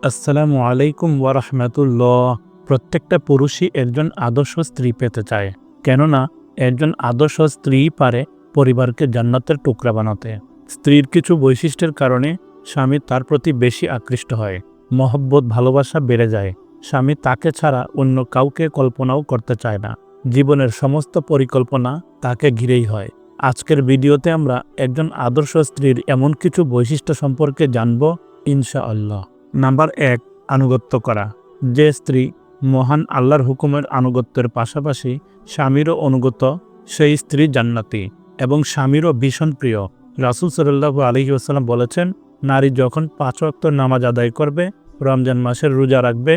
আসসালামু আলাইকুম ওয়ারাহমাতুল্লাহ। প্রত্যেকটা পুরুষই একজন আদর্শ স্ত্রী পেতে চায়, কেননা একজন আদর্শ স্ত্রী পারে পরিবারকে জান্নাতের টুকরা বানাতে। স্ত্রীর কিছু বৈশিষ্ট্যের কারণে স্বামী তার প্রতি বেশি আকৃষ্ট হয়, মহব্বত ভালোবাসা বেড়ে যায়। স্বামী তাকে ছাড়া অন্য কাউকে কল্পনাও করতে চায় না। জীবনের সমস্ত পরিকল্পনা তাকে ঘিরেই হয়। আজকের ভিডিওতে আমরা একজন আদর্শ স্ত্রীর এমন কিছু বৈশিষ্ট্য সম্পর্কে জানব ইনশাআল্লাহ। নাম্বার ১, আনুগত্য করা। যে স্ত্রী মহান আল্লাহর হুকুমের আনুগত্যের পাশাপাশি স্বামীরও অনুগত, সেই স্ত্রী জান্নাতি এবং স্বামীরও ভীষণ প্রিয়। রাসূল সাল্লাল্লাহু আলাইহি ওয়াসাল্লাম বলেছেন, নারী যখন ৫ ওয়াক্ত নামাজ আদায় করবে, রমজান মাসের রোজা রাখবে,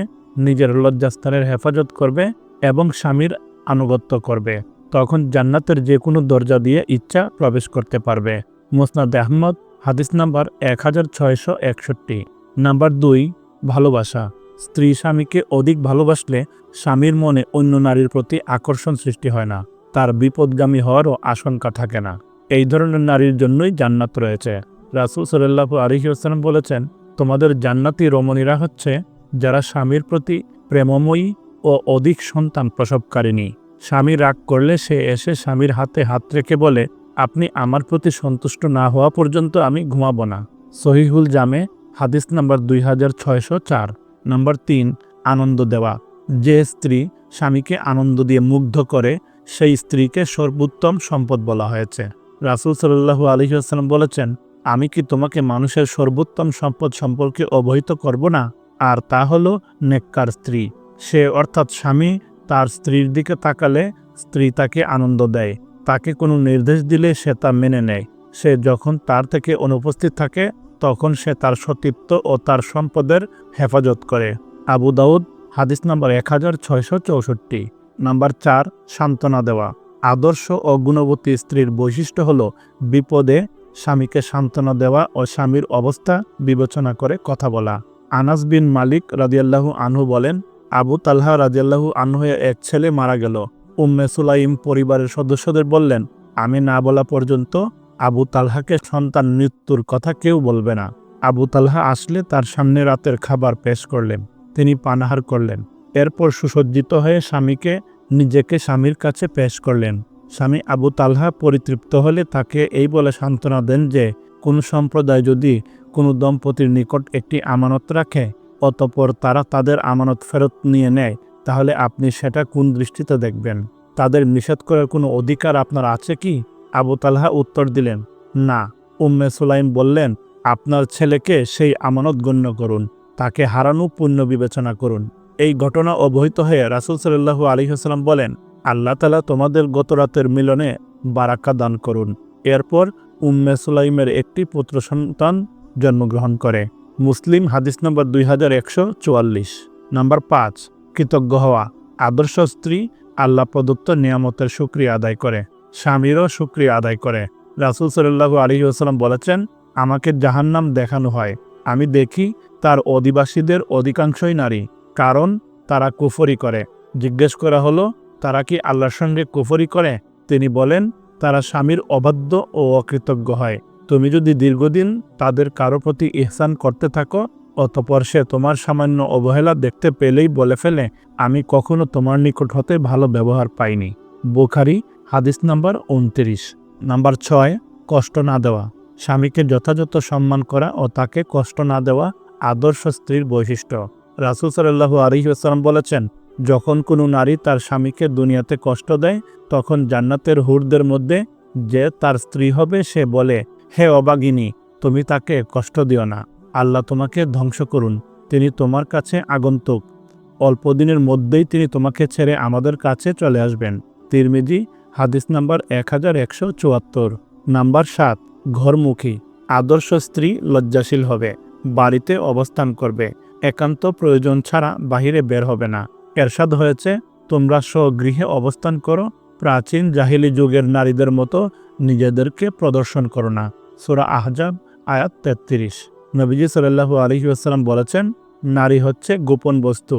নিজের লজ্জাস্থানের হেফাজত করবে এবং স্বামীর আনুগত্য করবে, তখন জান্নাতের যে কোনো দরজা দিয়ে ইচ্ছা প্রবেশ করতে পারবে। মুসনাদ আহমদ, হাদিস নাম্বার 1661। নাম্বার ২, ভালোবাসা। স্ত্রী স্বামীকে অধিক ভালোবাসলে স্বামীর মনে অন্য নারীর প্রতি আকর্ষণ সৃষ্টি হয় না, তার বিপদগামী হওয়ারও আশঙ্কা থাকে না। এই ধরনের নারীর জন্যই জান্নাত রয়েছে। রাসূল সাল্লাল্লাহু আলাইহি ওয়াসাল্লাম বলেছেন, তোমাদের জান্নাতি রমণীরা হচ্ছে যারা স্বামীর প্রতি প্রেমময়ী ও অধিক সন্তান প্রসবকারিণী। স্বামী রাগ করলে সে এসে স্বামীর হাতে হাত রেখে বলে, আপনি আমার প্রতি সন্তুষ্ট না হওয়া পর্যন্ত আমি ঘুমাবো না। সহিহুল জামে, হাদিস নাম্বার 2604। নাম্বার ৩, আনন্দ দেওয়া। যে স্ত্রী স্বামীকে আনন্দ দিয়ে মুগ্ধ করে, সেই স্ত্রীকে সর্বোত্তম সম্পদ বলা হয়েছে। রাসূল সাল্লাল্লাহু আলাইহি ওয়াসাল্লাম বলেছেন, আমি কি তোমাকে মানুষের সর্বোত্তম সম্পদ সম্পর্কে অবহিত করব না? আর তা হলো নেককার স্ত্রী। সে অর্থাৎ স্বামী তার স্ত্রীর দিকে তাকালে স্ত্রী তাকে আনন্দ দেয়, তাকে কোনো নির্দেশ দিলে সে তা মেনে নেয়। সে যখন তার থেকে অনুপস্থিত থাকে তখন সে তার সতীত্ব ও তার সম্পদের হেফাজত করে। আবু দাউদ, হাদিস নাম্বার 1664। নাম্বার ৪, সান্ত্বনা দেওয়া। আদর্শ ও গুণবতী স্ত্রীর বৈশিষ্ট্য হল বিপদে স্বামীকে সান্ত্বনা দেওয়া ও স্বামীর অবস্থা বিবেচনা করে কথা বলা। আনাস বিন মালিক রাদিয়াল্লাহু আনহু বলেন, আবু তালহা রাদিয়াল্লাহু আনহুর এক ছেলে মারা গেল। উম্মে সুলাইম পরিবারের সদস্যদের বললেন, আমি না বলা পর্যন্ত আবু তালহাকে সন্তান মৃত্যুর কথা কেউ বলবে না। আবু তালহা আসলে তার সামনে রাতের খাবার পেশ করলেন, তিনি পানাহার করলেন। এরপর সুসজ্জিত হয়ে নিজেকে স্বামীর কাছে পেশ করলেন। স্বামী আবু তালহা পরিতৃপ্ত হলে তাকে এই বলে সান্ত্বনা দেন যে, কোন সম্প্রদায় যদি কোনো দম্পতির নিকট একটি আমানত রাখে, অতঃপর তারা তাদের আমানত ফেরত নিয়ে নেয়, তাহলে আপনি সেটা কোন দৃষ্টিতে দেখবেন? তাদের নিষেধ করার কোনো অধিকার আপনার আছে কি? আবু তালহা উত্তর দিলেন, না। উম্মে সুলাইম বললেন, আপনার ছেলেকে সেই আমানত গণ্য করুন, তাকে হারানো পুণ্য বিবেচনা করুন। এই ঘটনা অবহিত হয়ে রাসূল সাল্লাল্লাহু আলাইহি ওয়াসাল্লাম বলেন, আল্লাহ তাআলা তোমাদের গত রাতের মিলনে বারাকা দান করুন। এরপর উম্মে সুলাইমের একটি পুত্র সন্তান জন্মগ্রহণ করে। মুসলিম, হাদিস নম্বর 2144। নাম্বার ৫, কৃতজ্ঞ হওয়া। আদর্শ স্ত্রী আল্লাহ প্রদত্ত নিয়ামতের শুকরিয়া আদায় করে, স্বামীরও শুকরিয়া আদায় করে। রাসূল সাল্লাল্লাহু আলাইহি ওয়াসাল্লাম বলেছেন, আমাকে জাহান্নাম দেখানো হয়, আমি দেখি তার অধিবাসীদের অধিকাংশই নারী, কারণ তারা কুফরি করে। জিজ্ঞেস করা হলো, তারা কি আল্লাহর সঙ্গে কুফরি করে? তিনি বলেন, তারা স্বামীর অবাধ্য ও অকৃতজ্ঞ হয়। তুমি যদি দীর্ঘদিন তাদের কারো প্রতি ইহসান করতে থাকো, অতঃপর সে তোমার সামান্য অবহেলা দেখতে পেলেই বলে ফেলে, আমি কখনো তোমার নিকট হতে ভালো ব্যবহার পাইনি। বুখারী, হাদিস নাম্বার 29। নাম্বার ৬, কষ্ট না দেওয়া। স্বামীকে যথাযথ সম্মান করা ও তাকে কষ্ট না দেওয়া আদর্শ স্ত্রীর বৈশিষ্ট্য। রাসূল সাল্লাল্লাহু আলাইহি ওয়াসাল্লাম বলেছেন, যখন কোনো নারী তার স্বামীকে দুনিয়াতে কষ্ট দেয়, তখন জান্নাতের হুরদের মধ্যে যে তার স্ত্রী হবে সে বলে, হে অবাগিনী, তুমি তাকে কষ্ট দিও না, আল্লাহ তোমাকে ধ্বংস করুন, তিনি তোমার কাছে আগন্তুক, অল্প দিনের মধ্যেই তিনি তোমাকে ছেড়ে আমাদের কাছে চলে আসবেন। তিরমিজি, হাদিস নাম্বার 1174। নাম্বার ৭, ঘরমুখী। আদর্শ স্ত্রী লজ্জাশীল হবে, বাড়িতে অবস্থান করবে, একান্ত প্রয়োজন ছাড়া বাহিরে বের হবে না। এরশাদ হয়েছে, তোমরা স্বগৃহে অবস্থান করো, প্রাচীন জাহিলি যুগের নারীদের মতো নিজেদেরকে প্রদর্শন করো না। সূরা আহজাব, আয়াত 33। নবীজি সাল্লাল্লাহু আলাইহি ওয়াসাল্লাম বলেছেন, নারী হচ্ছে গোপন বস্তু,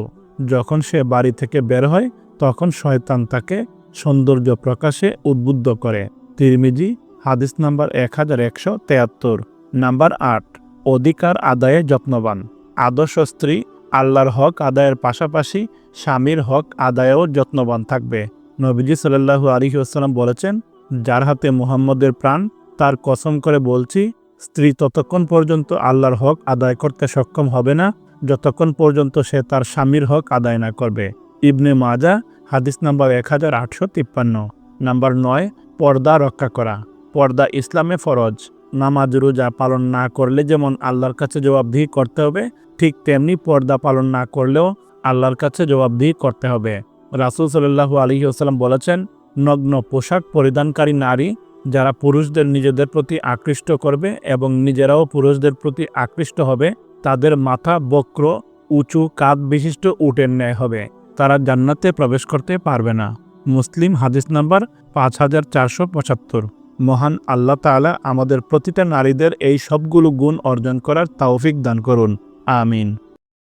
যখন সে বাড়ি থেকে বের হয় তখন শয়তান তাকে সৌন্দর্য প্রকাশে উদ্বুদ্ধ করে। তিরমিজি, হাদিস নাম্বার 1173। নাম্বার ৮, অধিকার আদায়ে যত্নবান। আদর্শ স্ত্রী আল্লাহর হক আদায়ের পাশাপাশি স্বামীর হক আদায়েও যত্নবান থাকবে। নবীজি সাল্লাল্লাহু আলাইহি ওয়াসাল্লাম বলেছেন, যার হাতে মুহাম্মদের প্রাণ, তার কসম করে বলছি, স্ত্রী ততক্ষণ পর্যন্ত আল্লাহর হক আদায় করতে সক্ষম হবে না যতক্ষণ পর্যন্ত সে তার স্বামীর হক আদায় না করবে। ইবনে মাজা, হাদিস নাম্বার 1853। নাম্বার 9, পর্দা রক্ষা করা। পর্দা ইসলামে ফরজ। নামাজ রোজা পালন না করলে যেমন আল্লাহর কাছে জবাবদিহি করতে হবে, ঠিক তেমনি পর্দা পালন না করলেও আল্লাহর কাছে জবাবদিহি করতে হবে। রাসূল সাল্লাল্লাহু আলাইহি ওয়াসাল্লাম বলেছেন, নগ্ন পোশাক পরিধানকারী নারী যারা পুরুষদের নিজেদের প্রতি আকৃষ্ট করবে এবং নিজেরাও পুরুষদের প্রতি আকৃষ্ট হবে, তাদের মাথা বক্র, উঁচু কাঁধ বিশিষ্ট উটের ন্যায় হবে। তারা জান্নাতে প্রবেশ করতে পারবে না। মুসলিম, হাদিস নাম্বার 5475। মহান আল্লাহ তাআলা আমাদের প্রতিটা নারীদের এই সবগুলো গুণ অর্জন করার তৌফিক দান করুন। আমিন।